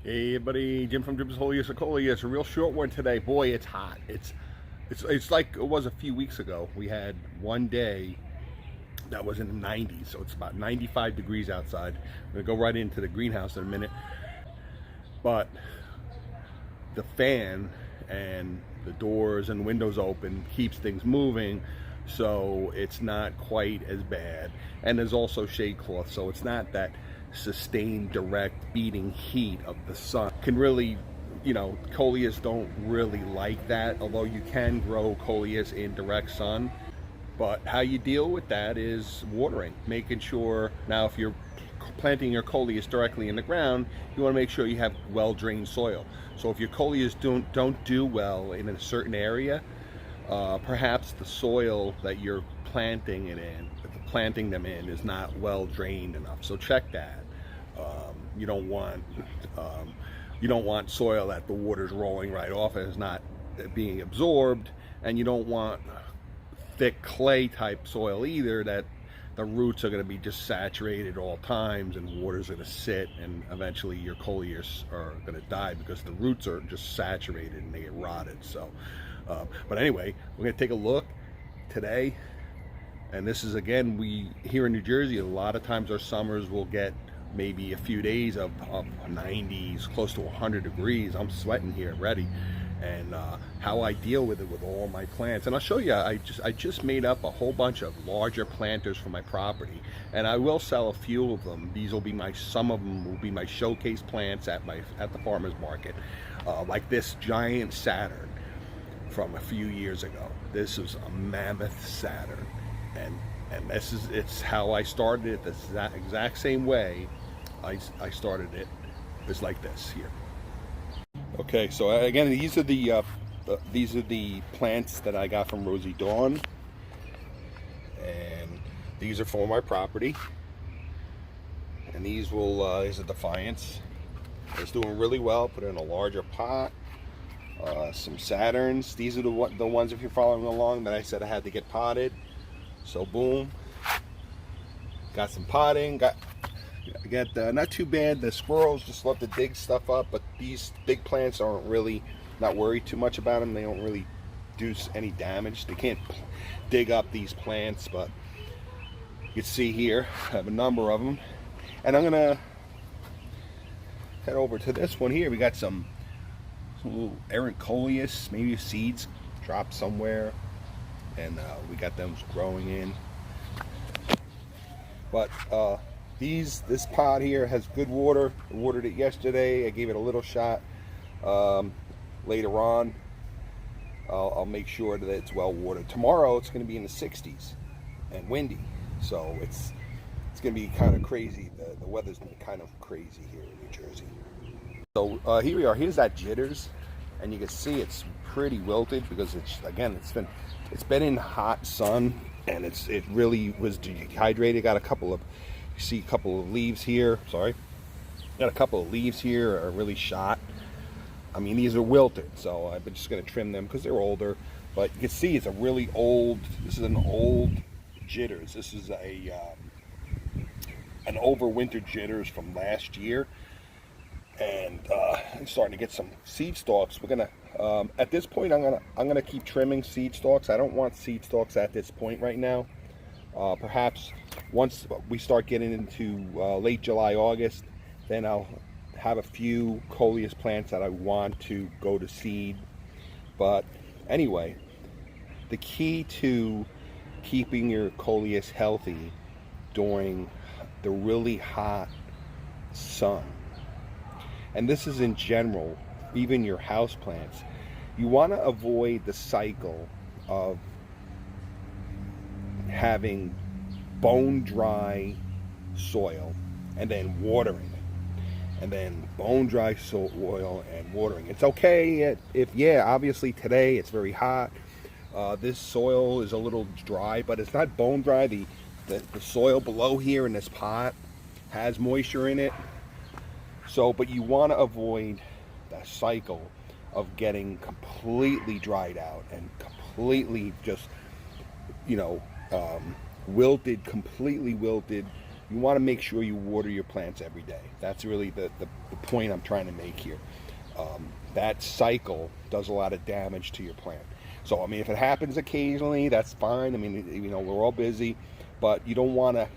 Hey everybody, Jim from Coleus. A real short one today. Boy, it's hot. It's like it was a few weeks ago. We had one day that was in the 90s, so it's about 95 degrees outside. I'm gonna go right into the greenhouse in a minute. But the fan and the doors and windows open keeps things moving, so it's not quite as bad. And there's also shade cloth, so it's not that sustained direct beating heat of the sun. Can really, Coleus don't really like that, although you can grow Coleus in direct sun. But how you deal with that is watering, making sure. Now if you're planting your Coleus directly in the ground, you want to make sure you have well-drained soil. So if your Coleus don't do well in a certain area, perhaps the soil that you're planting them in is not well drained enough. So check that. You don't want soil that the water's rolling right off and is not being absorbed, and you don't want thick clay type soil either that the roots are going to be just saturated all times and water's going to sit, and eventually your Coleus are going to die because the roots are just saturated and they get rotted. So but anyway, we're going to take a look today, and this is, again, we here in New Jersey, a lot of times our summers will get maybe a few days of 90s, close to 100 degrees. I'm sweating here already. And how I deal with it with all my plants, and I'll show you. I just made up a whole bunch of larger planters for my property, and I will sell a few of them. Some of them will be my showcase plants at the farmers market, like this giant Saturn from a few years ago. This is a mammoth Saturn, and it's how I started it. The exact same way I started it. It's like this here. Okay, so again, these are the plants that I got from Rosie Dawn, and these are for my property. And these are Defiance. It's doing really well. Put it in a larger pot. Some Saturns. These are the ones, if you're following along, that I said I had to get potted. So boom, got some potting. I got not too bad. The squirrels just love to dig stuff up, but these big plants aren't really, not worried too much about them. They don't really do any damage. They can't dig up these plants, but you can see here I have a number of them. And I'm gonna head over to this one here. We got some little errant Coleus, maybe seeds dropped somewhere, and we got them growing in. But this pot here has good water. I watered it yesterday. I gave it a little shot. Later on, I'll make sure that it's well watered. Tomorrow it's going to be in the 60s and windy, so it's going to be kind of crazy. The weather's been kind of crazy here in New Jersey. So here we are. Here's that jitters, and you can see it's pretty wilted because it's been in hot sun, and it really was dehydrated. Got a couple of leaves here. Sorry, got a couple of leaves here are really shot. I mean, these are wilted, so I'm just going to trim them because they're older. But you can see it's a really old. This is an old jitters. This is an overwintered jitters from last year, and I'm starting to get some seed stalks. We're gonna at this point I'm gonna keep trimming seed stalks. I don't want seed stalks at this point right now. Perhaps once we start getting into late July, August, then I'll have a few Coleus plants that I want to go to seed. But anyway, the key to keeping your Coleus healthy during the really hot sun, and this is in general, even your house plants, you want to avoid the cycle of having bone dry soil and then watering it, and then bone dry soil and watering. It's okay if obviously today it's very hot. This soil is a little dry, but it's not bone dry. The soil below here in this pot has moisture in it. So, but you want to avoid that cycle of getting completely dried out and completely just, wilted, completely wilted, you want to make sure you water your plants every day. That's really the point I'm trying to make here. That cycle does a lot of damage to your plant. So, I mean, if it happens occasionally, that's fine. I mean, you know, we're all busy, but you don't want to,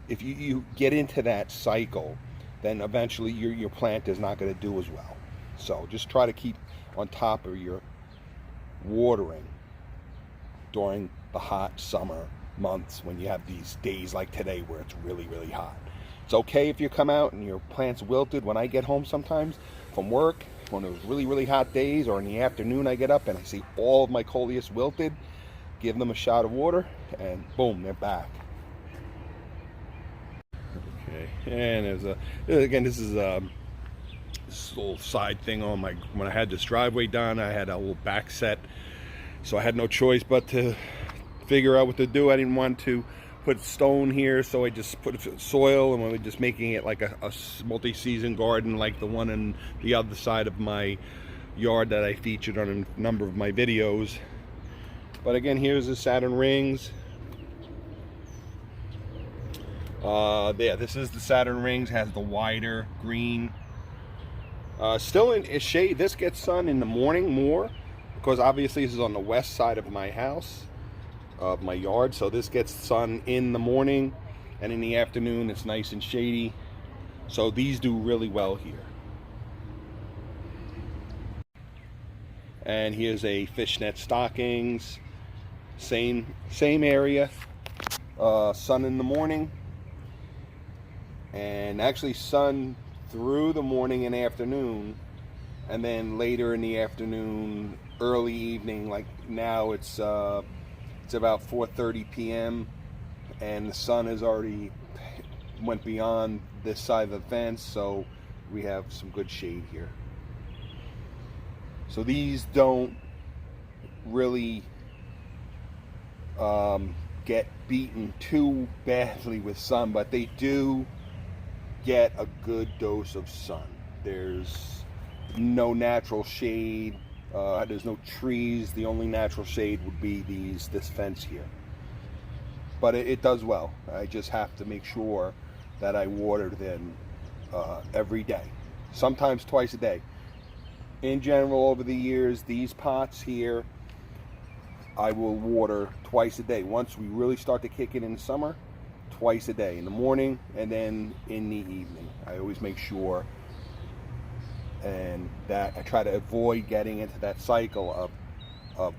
if you get into that cycle, then eventually your plant is not going to do as well. So just try to keep on top of your watering during the hot summer months when you have these days like today where it's really, really hot. It's okay if you come out and your plant's wilted. When I get home sometimes from work, when it was really, really hot days, or in the afternoon I get up and I see all of my Coleus wilted, give them a shot of water and boom, they're back. Okay, and there's again, this is this little side thing on my, when I had this driveway done, I had a little back set, so I had no choice but to figure out what to do. I didn't want to put stone here, so I just put soil, and we were just making it like a multi-season garden like the one on the other side of my yard that I featured on a number of my videos. But again, here's the Saturn rings. There, this is the Saturn rings, has the wider green. Still in shade. This gets sun in the morning more, because obviously this is on the west side of my house, of my yard, so this gets sun in the morning, and in the afternoon it's nice and shady. So these do really well here. And here's a fishnet stockings, same area, sun in the morning, and actually sun through the morning and afternoon, and then later in the afternoon, early evening, like now it's about 4:30 p.m. and the sun has already went beyond this side of the fence, so we have some good shade here. So these don't really get beaten too badly with sun, but they do get a good dose of sun. There's no natural shade. There's no trees. The only natural shade would be this fence here. But it does well. I just have to make sure that I water them every day, sometimes twice a day. In general, over the years, these pots here, I will water twice a day. Once we really start to kick it in the summer, twice a day, in the morning and then in the evening. I always make sure, and that I try to avoid getting into that cycle of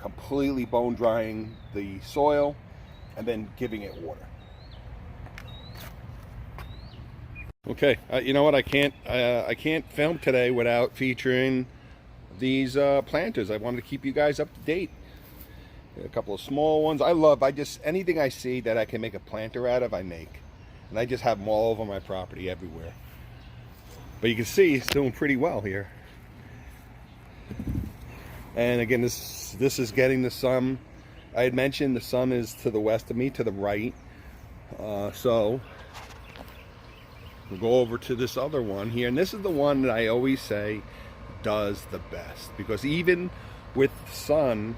completely bone drying the soil and then giving it water. Okay, you know what? I can't film today without featuring these planters. I wanted to keep you guys up to date. A couple of small ones. Anything I see that I can make a planter out of, I make, and I just have them all over my property everywhere. But you can see it's doing pretty well here. And again, this is getting the sun. I had mentioned the sun is to the west of me, to the right. So we'll go over to this other one here, and this is the one that I always say does the best, because even with the sun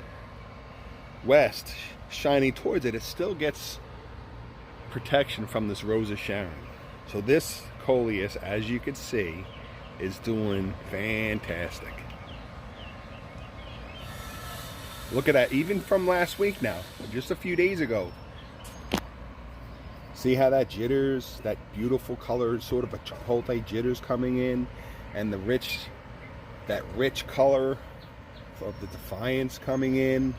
west shining towards it, it still gets protection from this Rose of Sharon. So this Coleus, as you can see, is doing fantastic. Look at that, even from last week now, just a few days ago. See how that jitters, that beautiful color, sort of a chipotle jitters coming in, and that rich color of the Defiance coming in.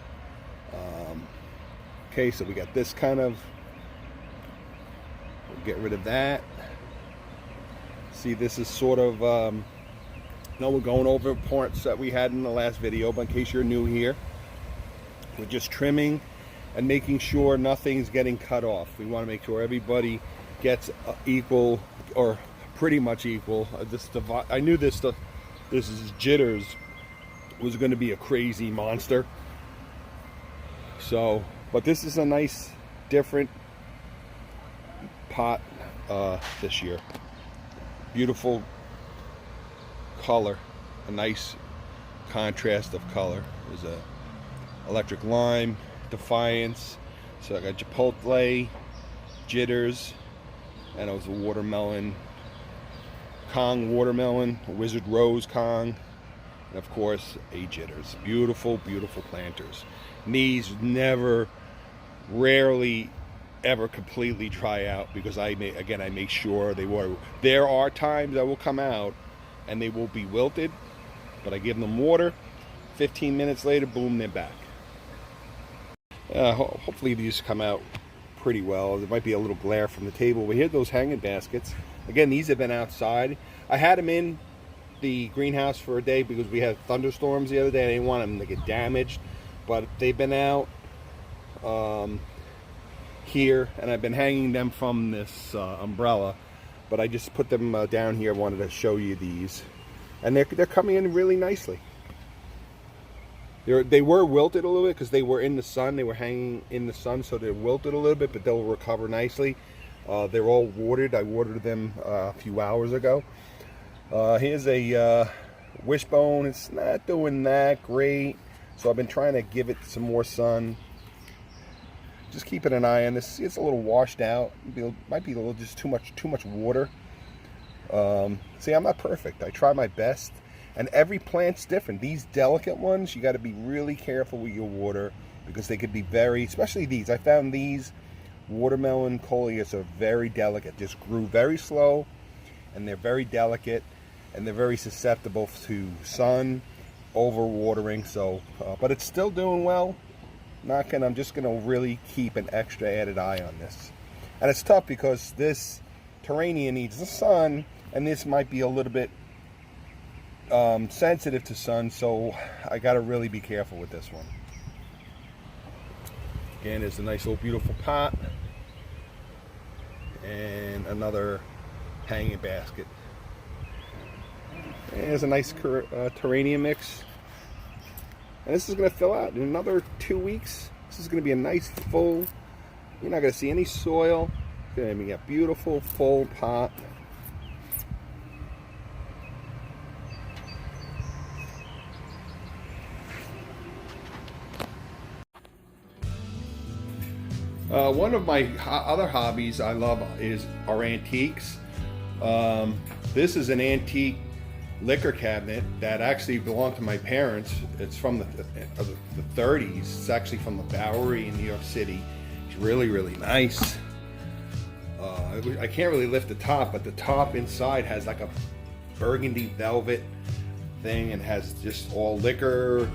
Okay, so we got this kind of, we'll get rid of that. See, this is sort of, we're going over parts that we had in the last video, but in case you're new here, we're just trimming and making sure nothing's getting cut off. We want to make sure everybody gets equal, or pretty much equal. I knew this is jitters was going to be a crazy monster. So, but this is a nice, different pot this year. Beautiful color, a nice contrast of color. There's a electric lime, Defiance, so I got chipotle, jitters, and it was a watermelon, Kong watermelon, a Wizard Rose Kong, and of course a jitters. Beautiful, beautiful planters. And these never, rarely ever completely dry out because I make sure they water. There are times I will come out and they will be wilted, but I give them water. 15 minutes later, boom, they're back. Hopefully these come out pretty well. There might be a little glare from the table. We had those hanging baskets. Again, these have been outside. I had them in the greenhouse for a day because we had thunderstorms the other day. I didn't want them to get damaged, but they've been out here, and I've been hanging them from this umbrella, but I just put them down here. I wanted to show you these, and they're coming in really nicely. They were wilted a little bit because they were in the sun. They were hanging in the sun, so they're wilted a little bit, but they'll recover nicely. They're all watered. I watered them a few hours ago. Here's a wishbone. It's not doing that great, so I've been trying to give it some more sun. Just keeping an eye on this. It's a little washed out. Might be a little just too much water. See, I'm not perfect. I try my best. And every plant's different. These delicate ones, you got to be really careful with your water because they could be very, especially these. I found these watermelon Coleus are very delicate. Just grew very slow, and they're very delicate, and they're very susceptible to sun, overwatering. So, but it's still doing well. I'm just gonna really keep an extra added eye on this. And it's tough because this Terrania needs the sun, and this might be a little bit sensitive to sun, so I got to really be careful with this one. Again, it's a nice little beautiful pot and another hanging basket. And there's a nice Terrania mix, and this is going to fill out in another 2 weeks. This is going to be a nice full, you're not going to see any soil. It's going to be a beautiful full pot. One of my other hobbies I love are antiques. This is an antique liquor cabinet that actually belonged to my parents. It's from the 30s. It's actually from the Bowery in New York City. It's really, really nice. I can't really lift the top, but the top inside has like a burgundy velvet thing and has just all liquor.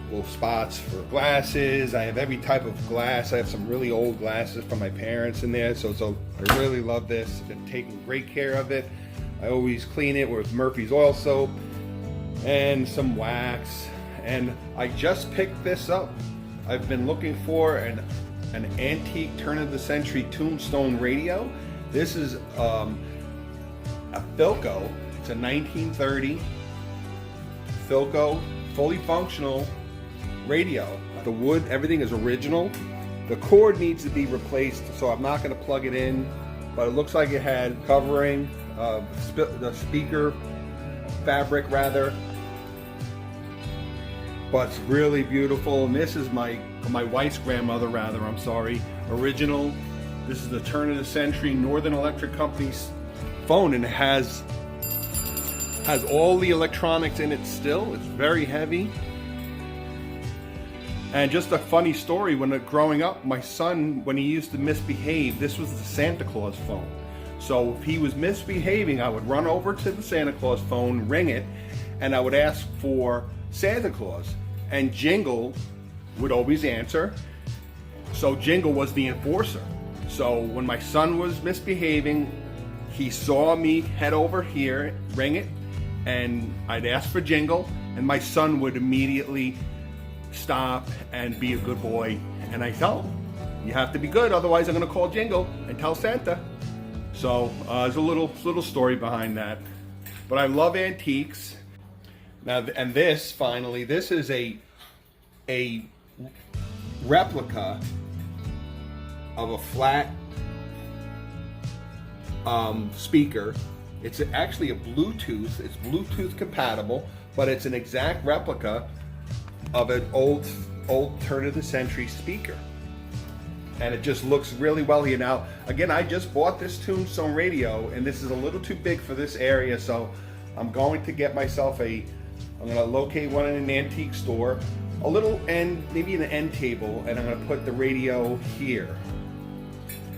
Little spots for glasses. I have every type of glass. I have some really old glasses from my parents in there, so I really love this. I've been taking great care of it. I always clean it with Murphy's oil soap and some wax, and I just picked this up. I've been looking for an antique turn-of-the-century tombstone radio. This is a Philco. It's a 1930 Philco, fully functional radio. The wood, everything is original. The cord needs to be replaced, so I'm not going to plug it in, but it looks like it had covering, the speaker fabric rather, but it's really beautiful. And this is my wife's grandmother, rather, I'm sorry, original. This is the turn of the century Northern Electric Company's phone, and it has all the electronics in it still. It's very heavy. And just a funny story, growing up, my son, when he used to misbehave, this was the Santa Claus phone. So if he was misbehaving, I would run over to the Santa Claus phone, ring it, and I would ask for Santa Claus. And Jingle would always answer. So Jingle was the enforcer. So when my son was misbehaving, he saw me head over here, ring it, and I'd ask for Jingle, and my son would immediately stop and be a good boy. And I tell him, you have to be good, otherwise I'm going to call Jingle and tell Santa. So there's a little story behind that. But I love antiques. Now, and this is a replica of a flat speaker. It's actually a Bluetooth. It's Bluetooth compatible, but it's an exact replica of an old turn of the century speaker. and it just looks really well here. Now, again, I just bought this Tombstone radio, and this is a little too big for this area, so I'm going to get myself I'm going to locate one in an antique store, a little end, maybe an end table, and I'm going to put the radio here.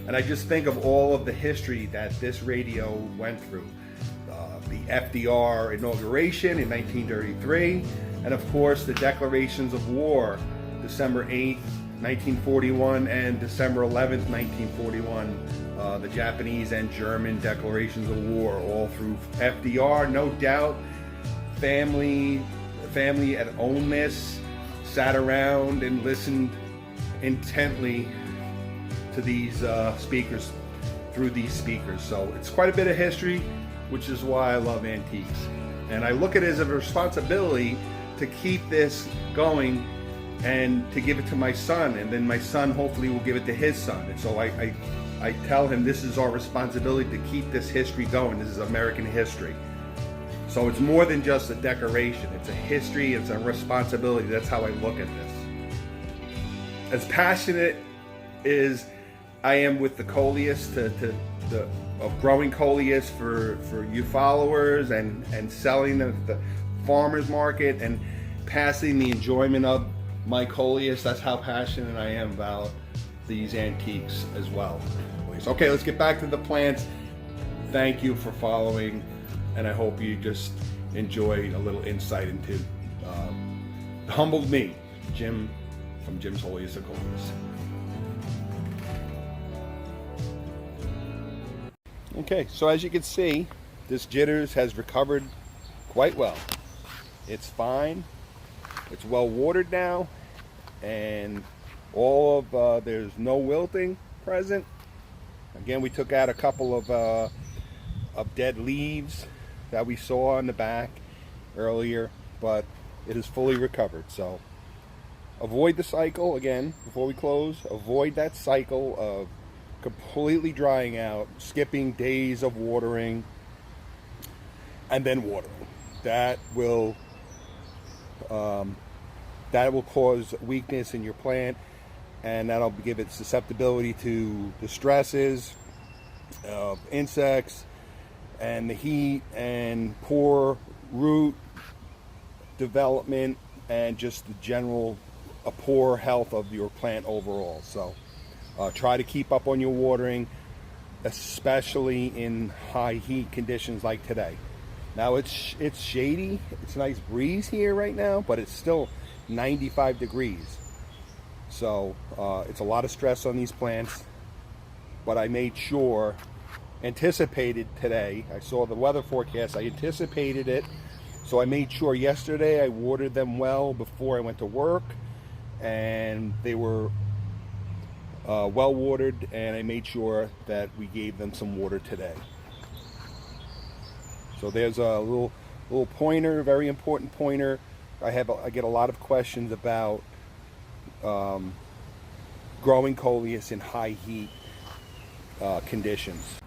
And I just think of all of the history that this radio went through. The FDR inauguration in 1933, and of course the declarations of war, December 8th, 1941 and December 11th, 1941, the Japanese and German declarations of war, all through FDR. No doubt family at Ole Miss sat around and listened intently to these speakers, through these speakers. So it's quite a bit of history, which is why I love antiques. And I look at it as a responsibility to keep this going and to give it to my son, and then my son hopefully will give it to his son. And so I tell him this is our responsibility to keep this history going. This is American history. So it's more than just a decoration. It's a history, it's a responsibility. That's how I look at this. As passionate as I am with the Coleus, of growing Coleus for you followers, and selling at the farmers market and passing the enjoyment of my Coleus, that's how passionate I am about these antiques as well. Okay, let's get back to the plants. Thank you for following, and I hope you just enjoyed a little insight into humbled me, Jim, from Jim's Holiest of Coleus. Okay, so as you can see, this jitters has recovered quite well. It's fine. It's well watered now, and all of there's no wilting present. Again, we took out a couple of dead leaves that we saw in the back earlier, but it is fully recovered. So avoid the cycle, again, before we close, avoid that cycle of completely drying out, skipping days of watering, and then watering. That will cause weakness in your plant, and that'll give it susceptibility to the stresses of insects and the heat and poor root development, and just the general poor health of your plant overall. So try to keep up on your watering, especially in high heat conditions like today. Now it's shady, it's a nice breeze here right now, but it's still 95 degrees. So it's a lot of stress on these plants, but I made sure, anticipated today, I saw the weather forecast, I anticipated it, so I made sure yesterday I watered them well before I went to work, and they were well watered, and I made sure that we gave them some water today. So there's a little pointer, very important pointer. I get a lot of questions about growing Coleus in high heat conditions.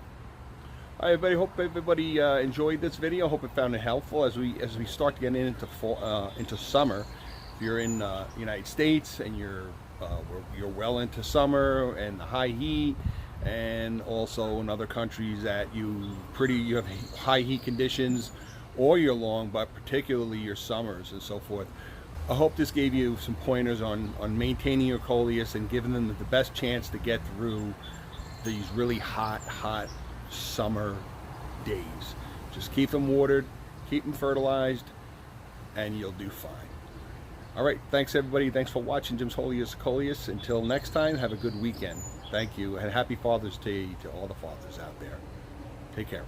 All right, everybody. Hope everybody enjoyed this video. Hope it found it helpful as we start to get into fall, into summer. If you're in the United States and you're well into summer and the high heat, and also in other countries that you have high heat conditions all year long, but particularly your summers and so forth. I hope this gave you some pointers on maintaining your Coleus and giving them the best chance to get through these really hot summer days. Just keep them watered, keep them fertilized, and you'll do fine. All right, thanks everybody. Thanks for watching Jim's Holiest Coleus. Until next time, have a good weekend. Thank you, and happy Father's Day to all the fathers out there. Take care.